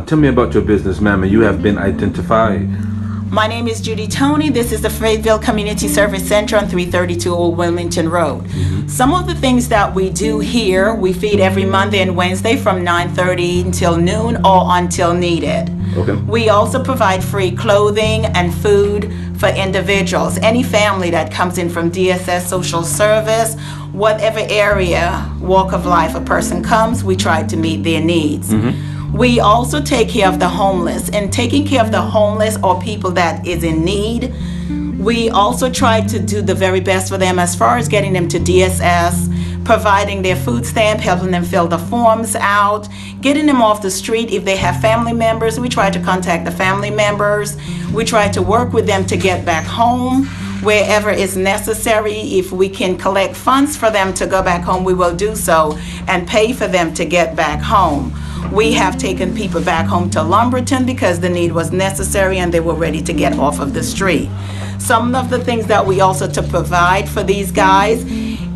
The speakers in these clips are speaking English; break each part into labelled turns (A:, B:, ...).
A: Tell me about your business, ma'am, and you have been identified.
B: My name is Judy Tony. This is the Fayetteville Community Service Center on 332 Old Wilmington Road. Some of the things that we do here, we feed every Monday and Wednesday from 9:30 until noon or until needed.
A: Okay.
B: We also provide free clothing and food for individuals. Any family that comes in from DSS, social service, whatever area, walk of life a person comes, we try to meet their needs. We also take care of the homeless, and taking care of the homeless or people that is in need, we also try to do the very best for them as far as getting them to DSS, providing their food stamp, helping them fill the forms out, getting them off the street. If they have family members, we try to contact the family members. We try to work with them to get back home wherever is necessary. If we can collect funds for them to go back home, we will do so and pay for them to get back home. We have taken people back home to Lumberton because the need was necessary and they were ready to get off of the street. Some of the things that we also to provide for these guys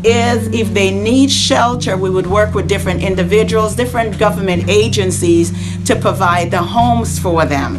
B: is if they need shelter, we would work with different individuals, different government agencies to provide the homes for them.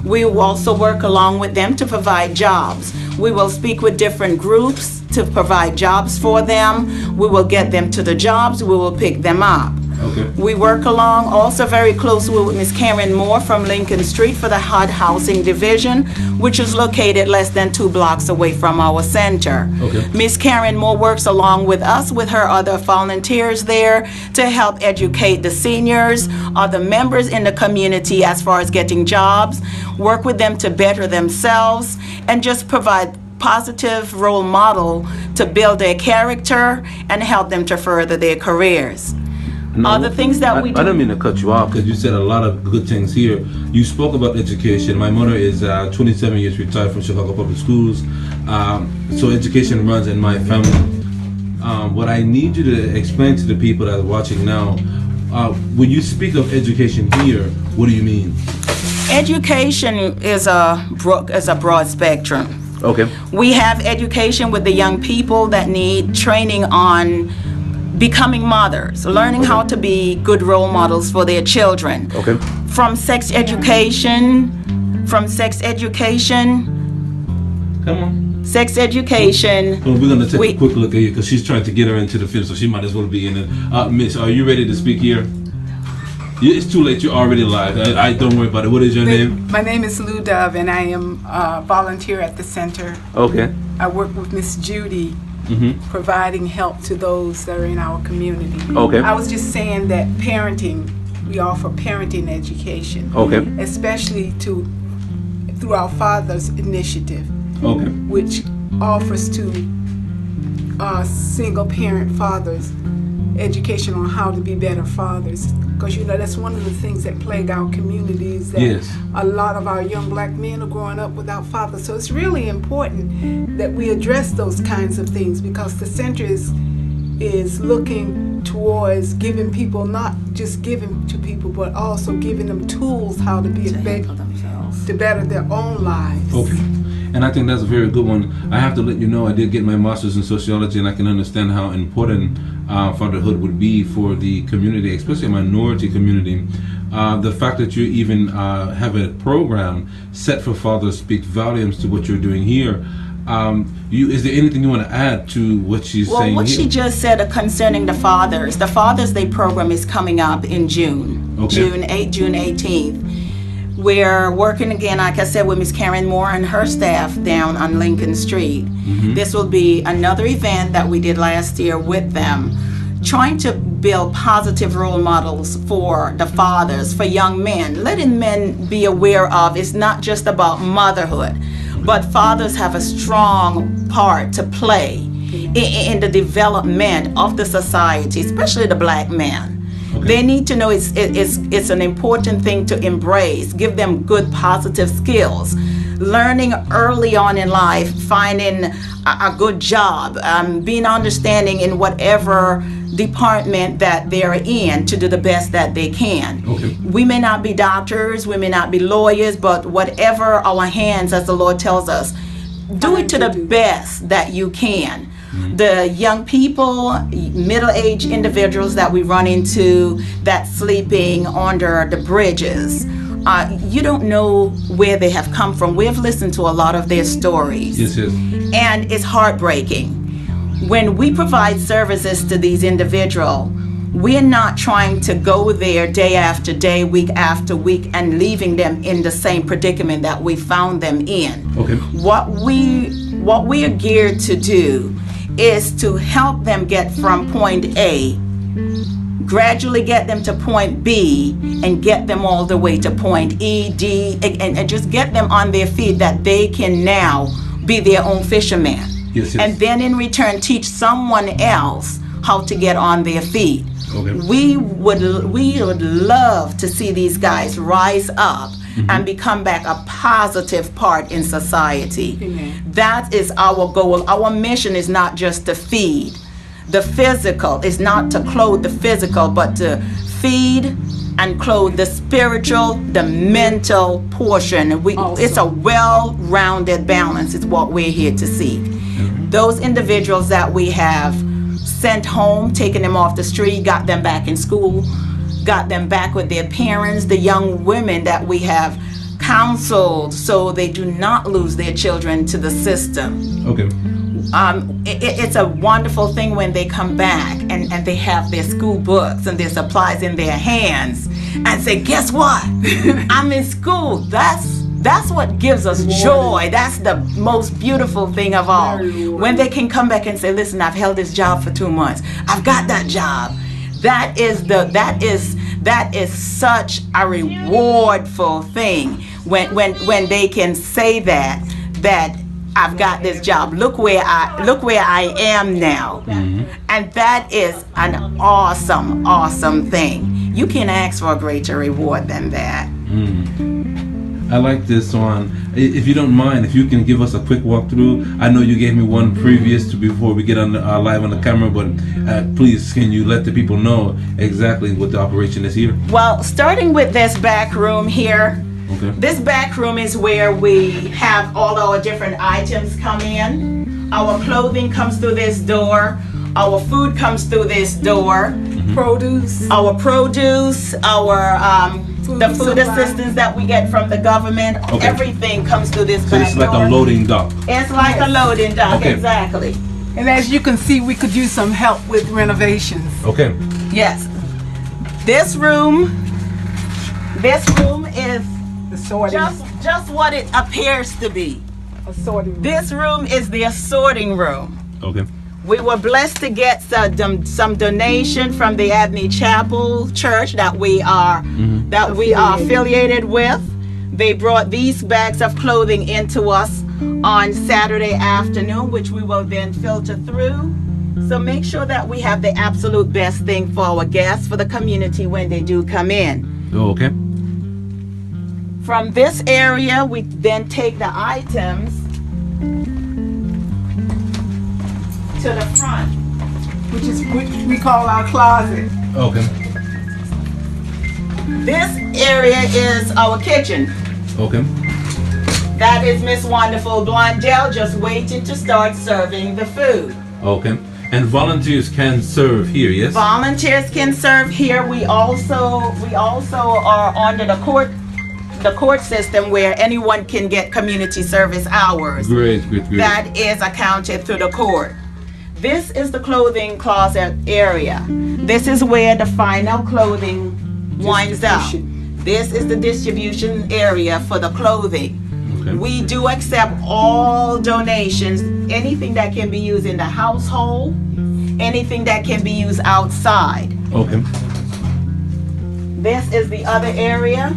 B: We will also work along with them to provide jobs. We will speak with different groups to provide jobs for them. We will get them to the jobs. We will pick them up.
A: Okay.
B: We work along also very closely with Ms. Karen Moore from Lincoln Street for the HUD Housing Division, which is located less than 2 blocks away from our center.
A: Okay.
B: Ms. Karen Moore works along with us with her other volunteers there to help educate the seniors, other members in the community as far as getting jobs, work with them to better themselves, and just provide positive role model to build their character and help them to further their careers. Other things that we do.
A: I don't mean to cut you off because you said a lot of good things here. You spoke about education. My mother is 27 years retired from Chicago Public Schools, so education runs in my family. What I need you to explain to the people that are watching now, when you speak of education here, what do you mean?
B: Education is a broad spectrum.
A: Okay.
B: We have education with the young people that need training on becoming mothers, learning how to be good role models for their children.
A: Okay.
B: From sex education,
A: Come on.
B: sex education.
A: Well, we're going to take a quick look at you because she's trying to get her into the field, so she might as well be in it. Miss, are you ready to speak here? It's too late. You're already live. I don't worry about it. What is your name?
C: My name is Lou Dove, and I am a volunteer at the center.
A: Okay.
C: I work with Miss Judy, providing help to those that are in our community.
A: Okay.
C: I was just saying that parenting, we offer parenting education.
A: Okay.
C: Especially through our Father's Initiative.
A: Okay.
C: Which offers to single parent fathers education on how to be better fathers, because that's one of the things that plague our communities, that
A: yes.
C: A lot of our young black men are growing up without fathers. So it's really important that we address those kinds of things, because the center is looking towards giving people, not just giving to people, but also giving them tools how to be to better their own lives.
A: Okay. And I think that's a very good one. I have to let you know I did get my master's in sociology, and I can understand how important fatherhood would be for the community, especially a minority community. The fact that you even have a program set for fathers speaks volumes to what you're doing here. Is there anything you want to add to what she's saying here?
B: Well, what she just said concerning the Fathers Day program is coming up in June,
A: okay.
B: June 18th. We're working again, like I said, with Ms. Karen Moore and her staff down on Lincoln Street. This will be another event that we did last year with them, trying to build positive role models for the fathers, for young men, letting men be aware of it's not just about motherhood, but fathers have a strong part to play in the development of the society, especially the black man. Okay. They need to know it's an important thing to embrace, give them good positive skills, learning early on in life, finding a good job, being understanding in whatever department that they're in to do the best that they can.
A: Okay.
B: We may not be doctors, we may not be lawyers, but whatever our hands, as the Lord tells us, do it to the best that you can. The young people, middle-aged individuals that we run into that sleeping under the bridges, you don't know where they have come from. We've listened to a lot of their stories.
A: Yes, yes.
B: And it's heartbreaking. When we provide services to these individuals, we're not trying to go there day after day, week after week, and leaving them in the same predicament that we found them in.
A: Okay.
B: What we are geared to do is to help them get from point A, gradually get them to point B, and get them all the way to point E, D, and just get them on their feet that they can now be their own fisherman.
A: Yes, yes.
B: And then in return teach someone else how to get on their feet.
A: Okay.
B: We would love to see these guys rise up and become back a positive part in society.
C: Amen.
B: That is our goal. Our mission is not just to feed the physical, it's not to clothe the physical, but to feed and clothe the spiritual, the mental portion. It's a well-rounded balance is what we're here to seek. Those individuals that we have sent home, taken them off the street, got them back in school, got them back with their parents, the young women that we have counseled so they do not lose their children to the system.
A: Okay.
B: It's a wonderful thing when they come back and they have their school books and their supplies in their hands and say, guess what? I'm in school. That's what gives us joy. That's the most beautiful thing of all. When they can come back and say, listen, I've held this job for 2 months. I've got that job. That is such a rewardful thing when they can say that I've got this job. Look where I am now. And that is an awesome thing. You can't ask for a greater reward than that.
A: I like this one. If you don't mind, if you can give us a quick walkthrough. I know you gave me one previous to before we get on live on the camera, but please, can you let the people know exactly what the operation is here?
B: Well, starting with this back room here.
A: Okay.
B: This back room is where we have all our different items come in. Our clothing comes through this door. Our food comes through this door.
C: Produce.
B: Our produce, the food
C: supply.
B: assistance that we get from the government,
A: Okay.
B: everything comes through this
A: So
B: back
A: it's like
B: door.
A: a loading dock.
B: It's like a loading dock,
A: Okay.
B: exactly.
C: And as you can see, we could use some help with renovations.
A: Okay.
B: Yes. This room is
C: The sorting.
B: just what it appears to be.
C: Sorting.
B: This room is the assorting room.
A: Okay.
B: We were blessed to get some donation from the Abney Chapel Church that we are affiliated with. They brought these bags of clothing into us on Saturday afternoon, which we will then filter through. So make sure that we have the absolute best thing for our guests, for the community when they do come in.
A: Oh, okay.
B: From this area, we then take the items to the front.
C: Which we call our closet.
A: Okay.
B: This area is our kitchen.
A: Okay.
B: That is Miss Wonderful Blondell just waiting to start serving the food.
A: Okay. And volunteers can serve here, yes?
B: Volunteers can serve here. We also are under the court system where anyone can get community service hours.
A: Great.
B: That is accounted through the court. This is the clothing closet area. This is where the final clothing winds up. This is the distribution area for the clothing.
A: Okay.
B: We do accept all donations, anything that can be used in the household, anything that can be used outside.
A: Okay.
B: This is the other area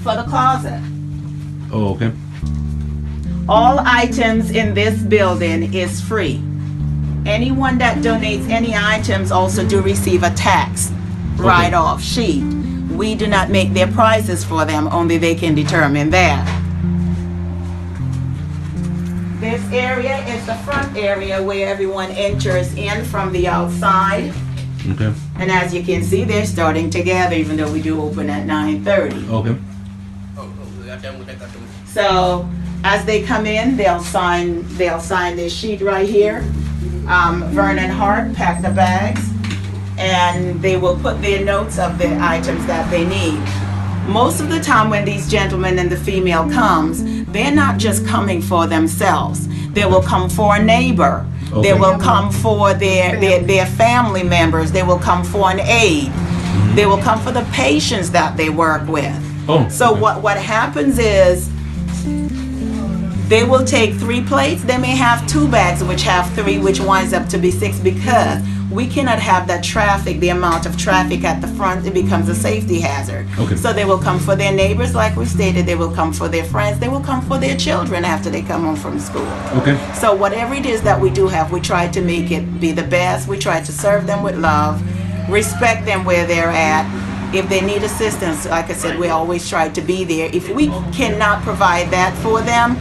B: for the closet.
A: Oh, okay.
B: All items in this building is free. Anyone that donates any items also do receive a tax write-off sheet. We do not make their prices for them, only they can determine that. This area is the front area where everyone enters in from the outside.
A: Okay.
B: And as you can see, they're starting to gather, even though we do open at 9:30.
A: Okay.
B: So as they come in, they'll sign this sheet right here. Vernon Hart packed the bags, and they will put their notes of the items that they need. Most of the time when these gentlemen and the female comes, they're not just coming for themselves. They will come for a neighbor.
A: Okay.
B: They will come for their family members. They will come for an aide. They will come for the patients that they work with.
A: Oh,
B: So
A: okay.
B: what happens is they will take 3 plates. They may have 2 bags, which have 3, which winds up to be 6, because we cannot have that traffic, the amount of traffic at the front. It becomes a safety hazard.
A: Okay.
B: So they will come for their neighbors, like we stated. They will come for their friends. They will come for their children after they come home from school.
A: Okay.
B: So whatever it is that we do have, we try to make it be the best. We try to serve them with love, respect them where they're at. If they need assistance, like I said, we always try to be there. If we cannot provide that for them,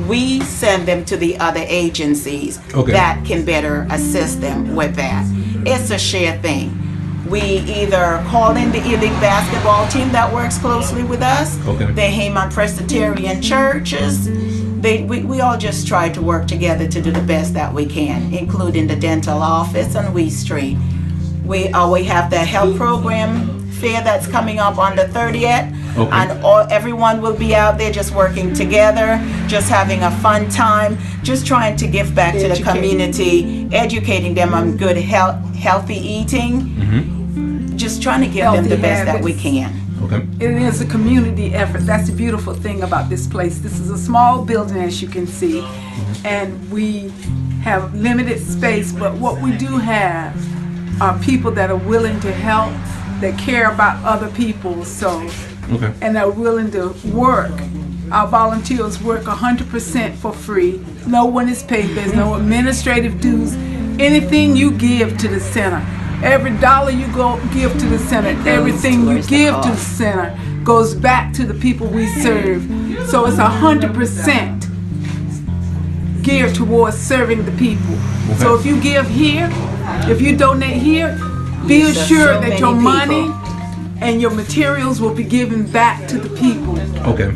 B: we send them to the other agencies
A: Okay.
B: that can better assist them with that. It's a shared thing. We either call in the elite basketball team that works closely with us,
A: Okay.
B: the Haymon Presbyterian churches. We all just try to work together to do the best that we can, including the dental office on Wee Street. We have the health program fair that's coming up on the 30th.
A: Okay.
B: And everyone will be out there just working together, just having a fun time, just trying to give back to the community, educating them on good healthy eating, just trying to give them
C: Healthy
B: the best that we
C: habits.
B: can.
A: Okay.
C: It is a community effort. That's the beautiful thing about this place. This is a small building, as you can see, and we have limited space, but what we do have are people that are willing to help, that care about other people,
A: Okay.
C: and are willing to work. Our volunteers work 100% for free. No one is paid. There's no administrative dues. Anything you give to the center, every dollar you give to the center, everything you give to the center goes back to the people we serve. So it's 100% geared towards serving the people. So if you give here, if you donate here, be
B: Yes,
C: assured
B: so
C: that your
B: many
C: money
B: people.
C: and your materials will be given back to the people.
A: Okay.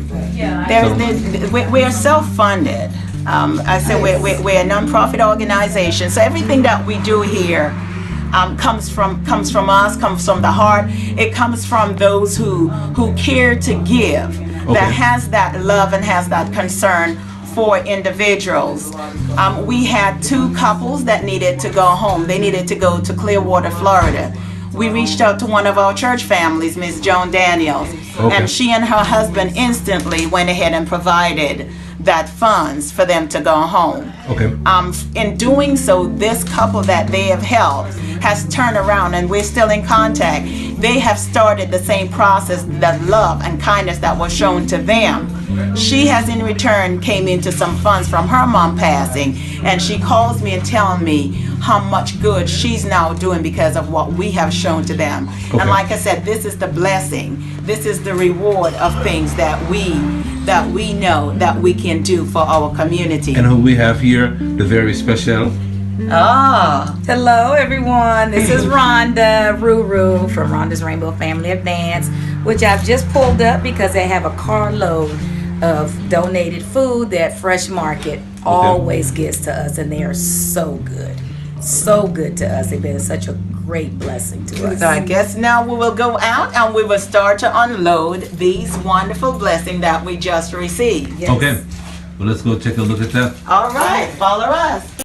B: We're self-funded. I said we're a non-profit organization, so everything that we do here comes from us, comes from the heart. It comes from those who care to give, that has that love and has that concern for individuals. We had 2 couples that needed to go home. They needed to go to Clearwater, Florida. We reached out to one of our church families, Miss Joan Daniels, and she and her husband instantly went ahead and provided that funds for them to go home.
A: Okay.
B: In doing so, this couple that they have helped has turned around, and we're still in contact. They have started the same process, that love and kindness that was shown to them. She has in return came into some funds from her mom passing, and she calls me and telling me how much good she's now doing because of what we have shown to them. And like I said, this is the blessing. This is the reward of things that we know that we can do for our community.
A: And who we have here, the very special.
D: Hello everyone, this is Rhonda Ruru from Rhonda's Rainbow Family of Dance, which I've just pulled up because they have a carload of donated food that Fresh Market always gets to us, and they are so good to us. They've been such a great blessing to us.
B: So I guess now we will go out and we will start to unload these wonderful blessings that we just received.
D: Yes.
A: Okay. Well, let's go take a look at that.
B: All right, follow us.